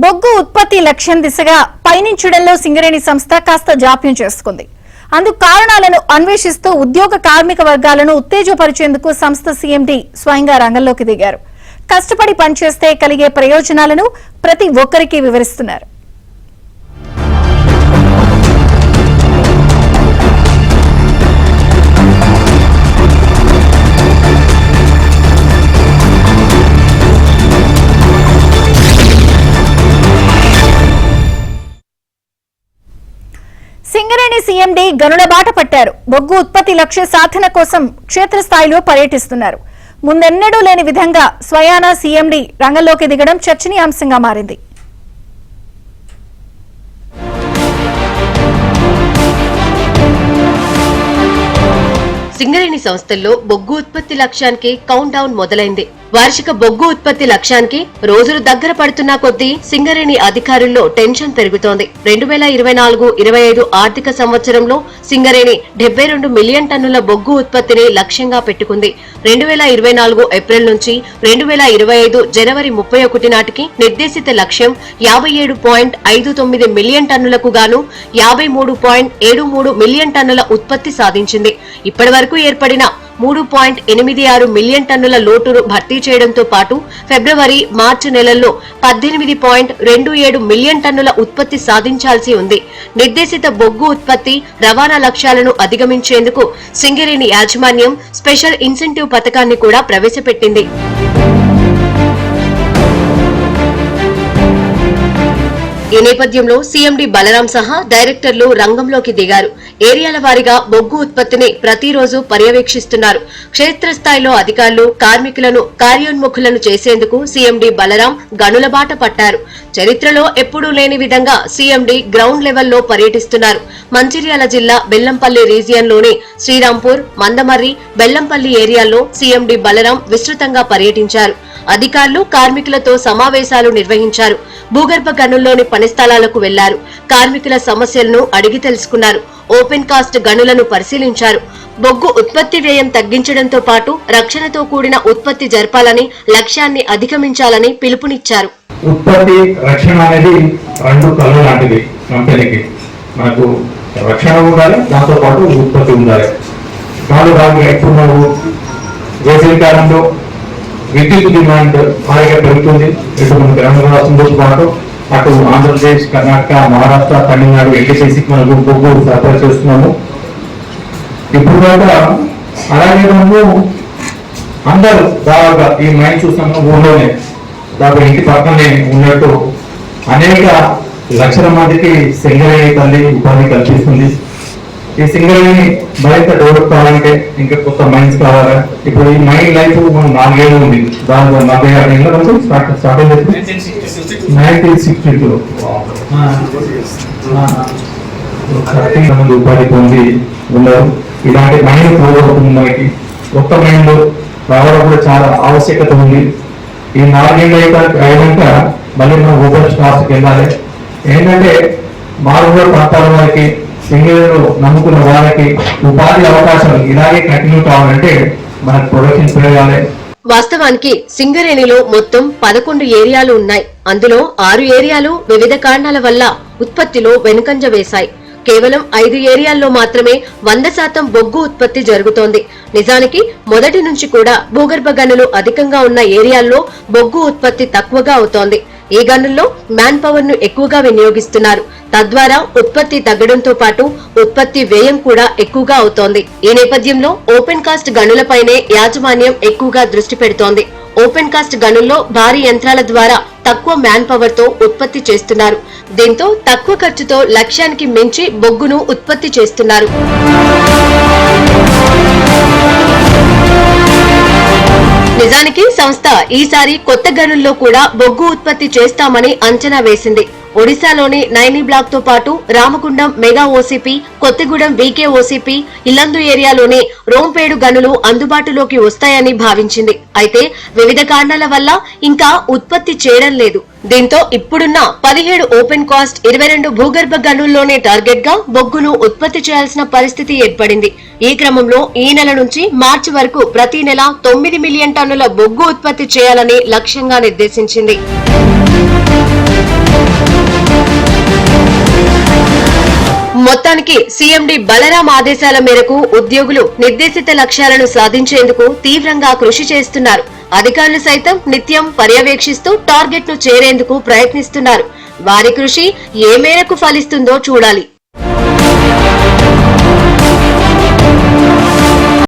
బొగ్గు ఉత్పత్తి లక్ష్యం దిశగా పయనించడంలో సింగరేణి సంస్థ కాస్త జాప్యం చేసుకుంది. అందుకు కారణాలను అన్వేషిస్తూ ఉద్యోగ కార్మిక వర్గాలను ఉత్తేజపరిచేందుకు సంస్థ సీఎండీ స్వయంగా రంగంలోకి దిగారు. కష్టపడి పనిచేస్తే కలిగే ప్రయోజనాలను ప్రతి ఒక్కరికి వివరిస్తున్నారు. సింగరేణి సీఎండీ గనుల బాట పట్టారు. బొగ్గు ఉత్పత్తి లక్ష్య సాధన కోసం క్షేత్రస్థాయిలో పర్యటిస్తున్నారు. ముందెన్నడూ లేని విధంగా స్వయానా సీఎండీ రంగంలోకి దిగడం చర్చనీయాంశంగా మారింది. సింగరేణి సంస్థల్లో బొగ్గు ఉత్పత్తి లక్ష్యానికి కౌంట్ డౌన్ మొదలైంది. వార్షిక బొగ్గు ఉత్పత్తి లక్ష్యానికి రోజులు దగ్గర పడుతున్న కొద్దీ సింగరేణి అధికారుల్లో టెన్షన్ పెరుగుతోంది. 2024-25 ఆర్థిక సంవత్సరంలో సింగరేణి 72 మిలియన్ టన్నుల బొగ్గు ఉత్పత్తిని లక్ష్యంగా పెట్టుకుంది. 2024 ఏప్రిల్ నుంచి 2025 జనవరి 31 నాటికి నిర్దేశిత లక్ష్యం 57.59 మిలియన్ టన్నులకు గాను 53.73 మిలియన్ టన్నుల ఉత్పత్తి సాధించింది. ఇప్పటి వరకు ఏర్పడిన 3.86 మిలియన్ టన్నుల లోటును భర్తీ చేయడంతో పాటు ఫిబ్రవరి, మార్చి నెలల్లో 18.27 మిలియన్ టన్నుల ఉత్పత్తి సాధించాల్సి ఉంది. నిర్దేశిత బొగ్గు ఉత్పత్తి రవాణా లక్ష్యాలను అధిగమించేందుకు సింగరేణి యాజమాన్యం స్పెషల్ ఇన్సెంటివ్ పథకాన్ని కూడా ప్రవేశపెట్టింది. ఈ నేపథ్యంలో సీఎండీ బలరాం సహా డైరెక్టర్లు రంగంలోకి దిగారు. ఏరియాల వారీగా బొగ్గు ఉత్పత్తిని ప్రతిరోజు పర్యవేక్షిస్తున్నారు. క్షేత్రస్థాయిలో అధికారులు, కార్మికులను కార్యోన్ముఖులను చేసేందుకు సీఎండీ బలరాం గనుల బాట పట్టారు. చరిత్రలో ఎప్పుడూ లేని విధంగా సీఎండీ గ్రౌండ్ లెవెల్లో పర్యటిస్తున్నారు. మంచిర్యాల జిల్లా బెల్లంపల్లి రీజియన్లోని శ్రీరాంపూర్, మందమర్రి, బెల్లంపల్లి ఏరియాల్లో సీఎండీ బలరాం విస్తృతంగా పర్యటించారు. అధికారులు, కార్మికులతో సమావేశాలు నిర్వహించారు. భూగర్భ గనుల్లోని పని స్థలాలకు వెళ్లారు. కార్మికుల సమస్యలను అడిగి తెలుసుకున్నారు. ఓపెన్ కాస్ట్ గనులను పరిశీలించారు. బొగ్గు ఉత్పత్తి వ్యయం తగ్గించడంతో పాటు రక్షణతో కూడిన ఉత్పత్తి జరపాలని, లక్ష్యాన్ని అధిగమించాలని పిలుపునిచ్చారు. ఉత్పత్తి రక్షణ అనేది రెండు కళ్ళు లాంటిది. కంపెనీకి మనకు రక్షణ ఉండాలి, దాంతో పాటు ఉత్పత్తి ఉండాలి. ఇప్పుడు వేసవి కాలంలో విద్యుత్ డిమాండ్ భారీగా పెరుగుతుంది. ఇటు మన తెలంగాణ రాష్ట్రంతో పాటు అటు ఆంధ్రప్రదేశ్, కర్ణాటక, మహారాష్ట్ర, తమిళనాడు ఎన్టీపీసీకి మనకు బొగ్గు సరఫరా చేస్తున్నాము. ఇప్పుడు కూడా అలాగే మనము అందరూ దాదాపుగా ఈ మైన్ చూస్తున్నాము. ఊళ్ళోనే దాదాపు ఇంటి పక్కనే ఉన్నట్టు అనేక లక్షల మందికి సింగరేణి తల్లి ఉపాధి కల్పిస్తుంది. ఈ సింగరేణి మరింత డెవలప్ కావాలంటే ఇంకా కొత్త మైన్స్ కావాలి. ఇప్పుడు ఈ మైన్ లైఫ్ మనం 4 ఏళ్ళు ఉంది. దాదాపు 46 ఏళ్ళ వరకు స్టార్ట్ అయింది 1962. 30 మంది ఉపాధి పొంది ఉన్నారు. ఇలాంటి మైన్ పోగొడుతుంది. మనకి కొత్త మైన్లు రావడం కూడా చాలా ఆవశ్యకత ఉంది. ఈ 4 ఏళ్ళు అయినాక మళ్ళీ మనం ఓపెన్ స్టార్స్కి వెళ్ళాలి. ఏంటంటే మారుమూల ప్రాంతాల వారికి, సింగరేణిలో నమ్ముకున్న వాళ్ళకి ఉపాధి అవకాశాలు ఇలాగే కంటిన్యూ కావాలంటే మనకు ప్రొడక్షన్ పెరగాలి. వాస్తవానికి సింగరేణిలో మొత్తం 11 ఏరియాలు ఉన్నాయి. అందులో 6 ఏరియాలు వివిధ కారణాల వల్ల ఉత్పత్తిలో వెనుకంజ వేశాయి. కేవలం 5 ఏరియాల్లో మాత్రమే 100% బొగ్గు ఉత్పత్తి జరుగుతోంది. నిజానికి మొదటి నుంచి కూడా భూగర్భ గనులు అధికంగా ఉన్న ఏరియాల్లో బొగ్గు ఉత్పత్తి తక్కువగా అవుతోంది. ఈ గనుల్లో మ్యాన్ పవర్ ను ఎక్కువగా వినియోగిస్తున్నారు. తద్వారా ఉత్పత్తి తగ్గడంతో పాటు ఉత్పత్తి వ్యయం కూడా ఎక్కువగా అవుతోంది. ఈ నేపథ్యంలో ఓపెన్ కాస్ట్ గనులపైనే యాజమాన్యం ఎక్కువగా దృష్టి పెడుతోంది. ఓపెన్ కాస్ట్ గనుల్లో భారీ యంత్రాల ద్వారా తక్కువ మ్యాన్ పవర్ తో ఉత్పత్తి చేస్తున్నారు. దీంతో తక్కువ ఖర్చుతో లక్ష్యానికి మించి బొగ్గును ఉత్పత్తి చేస్తున్నారు. నిజానికి సంస్థ ఈసారి కొత్త గనుల్లో కూడా బొగ్గు ఉత్పత్తి చేస్తామని అంచనా వేసింది. ఒడిశాలోని నైని బ్లాక్ తో పాటు రామగుండం మెగా ఓసీపీ, కొత్తగూడెం వీకే ఓసీపీ, ఇల్లందు ఏరియాలోని రోంపేడు గనులు అందుబాటులోకి వస్తాయని భావించింది. అయితే వివిధ కారణాల వల్ల ఇంకా ఉత్పత్తి చేయడం లేదు. దీంతో ఇప్పుడున్న 17 ఓపెన్ కాస్ట్, 22 భూగర్భ గనుల్లోనే టార్గెట్ గా బొగ్గును ఉత్పత్తి చేయాల్సిన పరిస్థితి ఏర్పడింది. ఈ క్రమంలో ఈ నెల నుంచి మార్చి వరకు ప్రతి నెల 9 మిలియన్ టన్నుల బొగ్గు ఉత్పత్తి చేయాలని లక్ష్యంగా నిర్దేశించింది. వాస్తవానికి సీఎండీ బలరాం ఆదేశాల మేరకు ఉద్యోగులు నిర్దేశిత లక్ష్యాలను సాధించేందుకు తీవ్రంగా కృషి చేస్తున్నారు. అధికారులు సైతం నిత్యం పర్యవేక్షిస్తూ టార్గెట్ ను చేరేందుకు ప్రయత్నిస్తున్నారు. వారి కృషి ఏ మేరకు ఫలిస్తుందో చూడాలి.